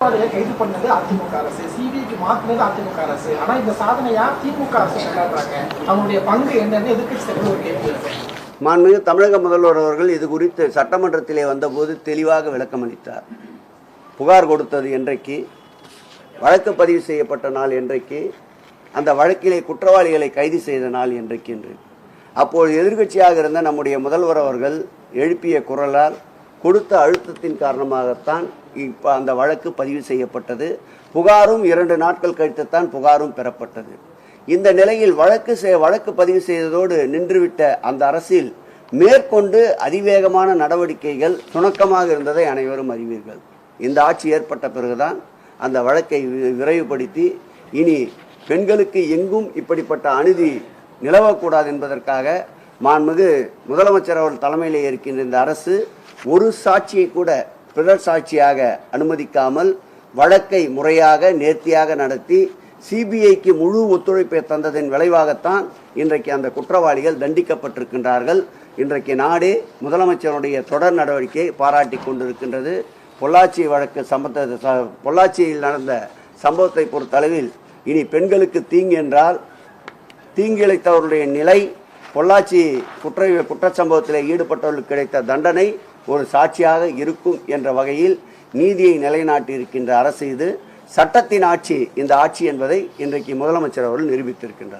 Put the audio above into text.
கைது பண்ணது அதிமுக அரசு, சிபிஐக்கு மாற்றினது அதிமுக அரசு. ஆனா இந்த சாதனையா திமுக அரசு கொண்டாடுறாங்க. அவங்களுடைய பங்கு என்னன்னு எதிர்க்கட்சி தலைவர் ஒரு கேள்வி இருக்கு. மாண்புமிகு தமிழக முதல்வர் அவர்கள் இது குறித்து சட்டமன்றத்திலே வந்தபோது தெளிவாக விளக்கம் அளித்தார். புகார் கொடுத்தது என்றைக்கு, வழக்கு பதிவு செய்யப்பட்ட நாள் என்றைக்கு, அந்த வழக்கிலே குற்றவாளிகளை கைது செய்த நாள் என்றைக்கு என்று. அப்போது எதிர்க்கட்சியாக இருந்த நம்முடைய முதல்வர் அவர்கள் எழுப்பிய குரலால் கொடுத்த அழுத்தத்தின் காரணமாகத்தான் இப்போ அந்த வழக்கு பதிவு செய்யப்பட்டது. புகாரும் 2 நாட்கள் கழித்துத்தான் புகாரும் பெறப்பட்டது. இந்த நிலையில் வழக்கு பதிவு செய்ததோடு நின்றுவிட்ட அந்த அரசில் மேற்கொண்டு அதிவேகமான நடவடிக்கைகள் சுணக்கமாக இருந்ததை அனைவரும் அறிவீர்கள். இந்த ஆட்சி ஏற்பட்ட பிறகுதான் அந்த வழக்கை விரைவுபடுத்தி இனி பெண்களுக்கு எங்கும் இப்படிப்பட்ட அநீதி நிலவக்கூடாது என்பதற்காக மாண்புமிகு முதலமைச்சர் அவர்கள் தலைமையிலே இருக்கின்ற இந்த அரசு ஒரு சாட்சியை கூட பிறர் சாட்சியாக அனுமதிக்காமல் வழக்கை முறையாக நேர்த்தியாக நடத்தி சிபிஐக்கு முழு ஒத்துழைப்பை தந்ததன் விளைவாகத்தான் இன்றைக்கு அந்த குற்றவாளிகள் தண்டிக்கப்பட்டிருக்கின்றார்கள். இன்றைக்கு நாடே முதலமைச்சருடைய தொடர் நடவடிக்கையை பாராட்டி கொண்டிருக்கின்றது. பொள்ளாச்சி வழக்கு பொள்ளாச்சியில் நடந்த சம்பவத்தை பொறுத்தளவில் இனி பெண்களுக்கு தீங்கு என்றால் தீங்கிழைத்தவர்களுடைய நிலை, பொள்ளாச்சி குற்றச்சம்பவத்தில் ஈடுபட்டவர்களுக்கு கிடைத்த தண்டனை ஒரு சாட்சியாக இருக்கும் என்ற வகையில் நீதியை நிலைநாட்டி இருக்கின்ற அரசு இது. சட்டத்தின் ஆட்சி இந்த ஆட்சி என்பதை இன்றைக்கு முதலமைச்சர் அவர்கள் நிரூபித்திருக்கின்றார்.